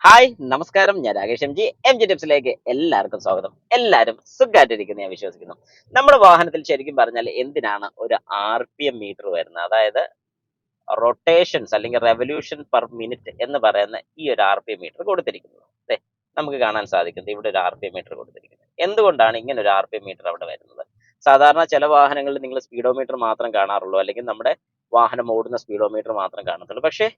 Hi നമസ്കാരം, ഞാൻ Rakesh M G ടിപ്സിലേക്ക് എല്ലാവർക്കും സ്വാഗതം. എല്ലാവരും സുഖമായിട്ടിരിക്കുന്നു ഞാൻ വിശ്വസിക്കുന്നു. നമ്മുടെ വാഹനത്തിൽ ശരിക്കും പറഞ്ഞാൽ എന്തിനാണ് ഒരു RPM മീറ്റർ വരുന്നത്? അതായത് റൊട്ടേഷൻസ് അല്ലെങ്കിൽ റെവല്യൂഷൻ പെർ മിനിറ്റ് എന്ന് പറയുന്ന ഈ ഒരു RPM മീറ്റർ കൊടുത്തിരിക്കുന്നത്. ദേ, നമുക്ക് കാണാൻ സാധിക്കുന്നത് ഇവിടെ ഒരു RPM മീറ്റർ കൊടുത്തിരിക്കുന്നത്. എന്തുകൊണ്ടാണ് ഇങ്ങനെ ഒരു RPM മീറ്റർ അവിടെ വരുന്നത്? സാധാരണ ചില വാഹനങ്ങളിൽ നിങ്ങൾ സ്പീഡോമീറ്റർ മാത്രം കാണാറുള്ളൂ, അല്ലെങ്കിൽ നമ്മുടെ വാഹനം ഓടുന്ന സ്പീഡോമീറ്റർ മാത്രം കാണത്തുള്ളൂ. പക്ഷേ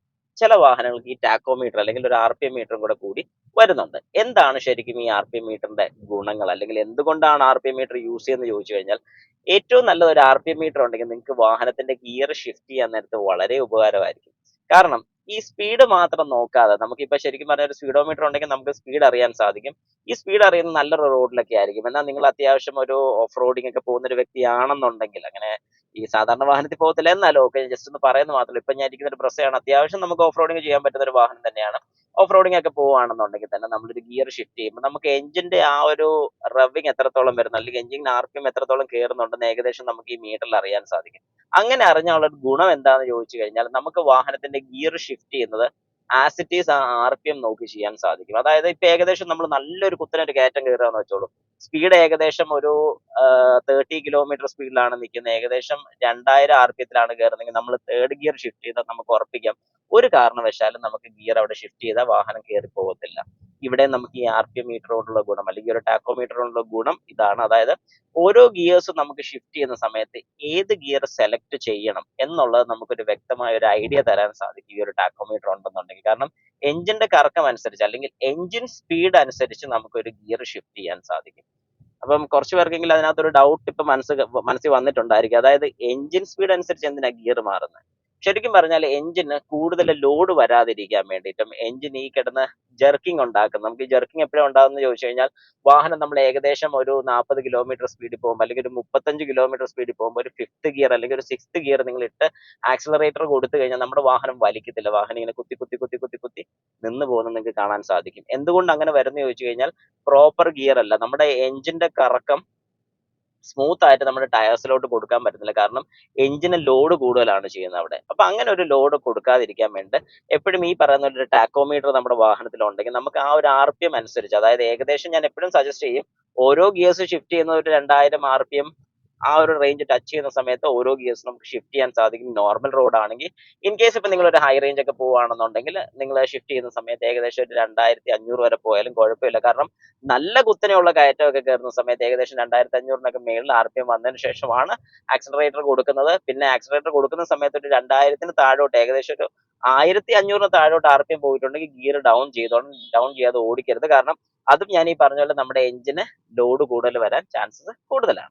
ചില വാഹനങ്ങൾക്ക് ഈ ടാക്കോമീറ്റർ അല്ലെങ്കിൽ ഒരു RPM മീറ്ററും കൂടി വരുന്നുണ്ട്. എന്താണ് ശരിക്കും ഈ RPM മീറ്ററിന്റെ ഗുണങ്ങൾ, അല്ലെങ്കിൽ എന്തുകൊണ്ടാണ് RPM മീറ്റർ യൂസ് ചെയ്യുന്നത് ചോദിച്ചു കഴിഞ്ഞാൽ, ഏറ്റവും നല്ലത് ഒരു RPM മീറ്റർ ഉണ്ടെങ്കിൽ നിങ്ങൾക്ക് വാഹനത്തിന്റെ ഗിയർ ഷിഫ്റ്റ് ചെയ്യാൻ നേരത്ത് വളരെ ഉപകാരമായിരിക്കും. കാരണം ഈ സ്പീഡ് മാത്രം നോക്കാതെ നമുക്കിപ്പോ ശരിക്കും പറഞ്ഞ ഒരു സ്പീഡോമീറ്റർ ഉണ്ടെങ്കിൽ നമുക്ക് സ്പീഡ് അറിയാൻ സാധിക്കും. ഈ സ്പീഡ് അറിയുന്നത് നല്ലൊരു റോഡിലൊക്കെ ആയിരിക്കും. എന്നാൽ നിങ്ങൾ അത്യാവശ്യം ഒരു ഓഫ് റോഡിംഗ് ഒക്കെ പോകുന്ന ഒരു വ്യക്തിയാണെന്നുണ്ടെങ്കിൽ, അങ്ങനെ ഈ സാധാരണ വാഹനത്തിൽ പോകത്തില്ല, എന്നാലും ഓക്കെ, ജസ്റ്റ് ഒന്ന് പറയുന്നത് മാത്രമല്ല. ഇപ്പൊ ഞാൻ ഇരിക്കുന്ന ഒരു ബ്രസ്സയാണ്, അത്യാവശ്യം നമുക്ക് ഓഫ് റോഡിംഗ് ചെയ്യാൻ പറ്റുന്ന ഒരു വാഹനം തന്നെയാണ്. ഓഫ് റോഡിംഗ് ഒക്കെ പോവുകയാണെന്നുണ്ടെങ്കിൽ തന്നെ നമ്മളൊരു ഗിയർ ഷിഫ്റ്റ് ചെയ്യുമ്പോൾ നമുക്ക് എഞ്ചിന്റെ ആ ഒരു റവിങ് എത്രത്തോളം വരുന്നു, അല്ലെങ്കിൽ എഞ്ചിൻ RPM എത്രത്തോളം കയറുന്നുണ്ടെന്ന് ഏകദേശം നമുക്ക് ഈ മീറ്ററിൽ അറിയാൻ സാധിക്കും. അങ്ങനെ അറിഞ്ഞുള്ള ഒരു ഗുണം എന്താണെന്ന് ചോദിച്ചു കഴിഞ്ഞാൽ, നമുക്ക് വാഹനത്തിന്റെ ഗിയർ ഷിഫ്റ്റ് ചെയ്യുന്നത് ആസ് ഇറ്റ് ഈസ് ആ RPM നോക്കി ചെയ്യാൻ സാധിക്കും. അതായത് ഇപ്പൊ ഏകദേശം നമ്മൾ നല്ലൊരു കുത്തനൊരു കയറ്റം കയറുകയെന്ന് വെച്ചോളൂ, സ്പീഡ് ഏകദേശം ഒരു 30 കിലോമീറ്റർ സ്പീഡിലാണ് നിൽക്കുന്നത്, ഏകദേശം 2000 RPM കയറുന്നതെങ്കിൽ നമ്മൾ തേർഡ് ഗിയർ ഷിഫ്റ്റ് ചെയ്താൽ നമുക്ക് ഉറപ്പിക്കാം ഒരു കാരണവശാലും നമുക്ക് ഗിയർ അവിടെ ഷിഫ്റ്റ് ചെയ്താൽ വാഹനം കയറി പോകത്തില്ല. ഇവിടെ നമുക്ക് ഈ RPM മീറ്റർ കൊണ്ടുള്ള ഗുണം, അല്ലെങ്കിൽ ഒരു ടാക്കോമീറ്റർ കൊണ്ടുള്ള ഗുണം ഇതാണ്. അതായത് ഓരോ ഗിയേഴ്സും നമുക്ക് ഷിഫ്റ്റ് ചെയ്യുന്ന സമയത്ത് ഏത് ഗിയർ സെലക്ട് ചെയ്യണം എന്നുള്ളത് നമുക്കൊരു വ്യക്തമായ ഒരു ഐഡിയ തരാൻ സാധിക്കും ഈ ഒരു ടാക്കോമീറ്റർ ഉണ്ടെന്നുണ്ടെങ്കിൽ. കാരണം എഞ്ചിന്റെ കറക്കം അനുസരിച്ച്, അല്ലെങ്കിൽ എഞ്ചിൻ സ്പീഡ് അനുസരിച്ച് നമുക്കൊരു ഗിയർ ഷിഫ്റ്റ് ചെയ്യാൻ സാധിക്കും. അപ്പം കുറച്ച് പേർക്കെങ്കിലും അതിനകത്തൊരു ഡൗട്ട് ഇപ്പൊ മനസ്സിൽ വന്നിട്ടുണ്ടായിരിക്കും. അതായത് എഞ്ചിൻ സ്പീഡ് അനുസരിച്ച് എന്തിനാ ഗിയർ മാറുന്നത്? ശരിക്കും പറഞ്ഞാൽ എഞ്ചിന് കൂടുതൽ ലോഡ് വരാതിരിക്കാൻ വേണ്ടിയിട്ടും, എഞ്ചിൻ ഈ കിടന്ന് ജെർക്കിംഗ് ഉണ്ടാക്കും. നമുക്ക് ഈ ജെർക്കിംഗ് എപ്പോഴും ഉണ്ടാകുന്നത് ചോദിച്ചു കഴിഞ്ഞാൽ, വാഹനം നമ്മൾ ഏകദേശം ഒരു 40 കിലോമീറ്റർ സ്പീഡിൽ പോകുമ്പോൾ, അല്ലെങ്കിൽ ഒരു 35 കിലോമീറ്റർ സ്പീഡിൽ പോകുമ്പോൾ ഒരു ഫിഫ്ത്ത് ഗിയർ അല്ലെങ്കിൽ ഒരു സിക്സ്ത് ഗിയർ നിങ്ങൾ ഇട്ട് ആക്സിലറേറ്റർ കൊടുത്തു കഴിഞ്ഞാൽ നമ്മുടെ വാഹനം വലിക്കത്തില്ല. വാഹനം ഇങ്ങനെ കുത്തി കുത്തി കുത്തി കുത്തി കുത്തി നിന്ന് പോകുന്നത് നിങ്ങൾക്ക് കാണാൻ സാധിക്കും. എന്തുകൊണ്ട് അങ്ങനെ വരുന്നത് ചോദിച്ചു കഴിഞ്ഞാൽ, പ്രോപ്പർ ഗിയർ അല്ല. നമ്മുടെ എഞ്ചിന്റെ കറക്കം സ്മൂത്ത് ആയിട്ട് നമ്മുടെ ടയേഴ്സിലോട്ട് കൊടുക്കാൻ പറ്റുന്നില്ല. കാരണം എഞ്ചിന് ലോഡ് കൂടുതലാണ് ചെയ്യുന്നത് അവിടെ. അപ്പൊ അങ്ങനെ ഒരു ലോഡ് കൊടുക്കാതിരിക്കാൻ വേണ്ടി എപ്പോഴും ഈ പറയുന്ന ഒരു ടാക്കോമീറ്റർ നമ്മുടെ വാഹനത്തിൽ ഉണ്ടെങ്കിൽ നമുക്ക് ആ ഒരു RPM അനുസരിച്ച്, അതായത് ഏകദേശം ഞാൻ എപ്പോഴും സജസ്റ്റ് ചെയ്യും, ഓരോ ഗിയേഴ്സ് ഷിഫ്റ്റ് ചെയ്യുന്ന ഒരു 2000 RPM ആ ഒരു റേഞ്ച് ടച്ച് ചെയ്യുന്ന സമയത്ത് ഓരോ ഗിയേഴ്സ് നമുക്ക് ഷിഫ്റ്റ് ചെയ്യാൻ സാധിക്കും. നോർമൽ റോഡ് ആണെങ്കിൽ, ഇൻ കേസ് ഇപ്പൊ നിങ്ങൾ ഒരു ഹൈ റേഞ്ച് ഒക്കെ പോവുകയാണെന്നുണ്ടെങ്കിൽ, നിങ്ങൾ ഷിഫ്റ്റ് ചെയ്യുന്ന സമയത്ത് ഏകദേശം ഒരു 2500 വരെ പോയാലും കുഴപ്പമില്ല. കാരണം നല്ല കുത്തനെയുള്ള കയറ്റമൊക്കെ കയറുന്ന സമയത്ത് ഏകദേശം 2500 മേളിൽ RPM വന്നതിന് ശേഷമാണ് ആക്സിലറേറ്റർ കൊടുക്കുന്നത്. പിന്നെ ആക്സിലറേറ്റർ കൊടുക്കുന്ന സമയത്ത് ഒരു 2000 താഴോട്ട്, ഏകദേശം ഒരു 1500 താഴോട്ട് RPM പോയിട്ടുണ്ടെങ്കിൽ ഗിയർ ഡൗൺ ചെയ്തോണം. ഡൗൺ ചെയ്യാതെ ഓടിക്കരുത്. കാരണം അതും ഞാൻ ഈ പറഞ്ഞ പോലെ നമ്മുടെ എഞ്ചിന് ലോഡ് കൂടുതൽ വരാൻ ചാൻസസ് കൂടുതലാണ്.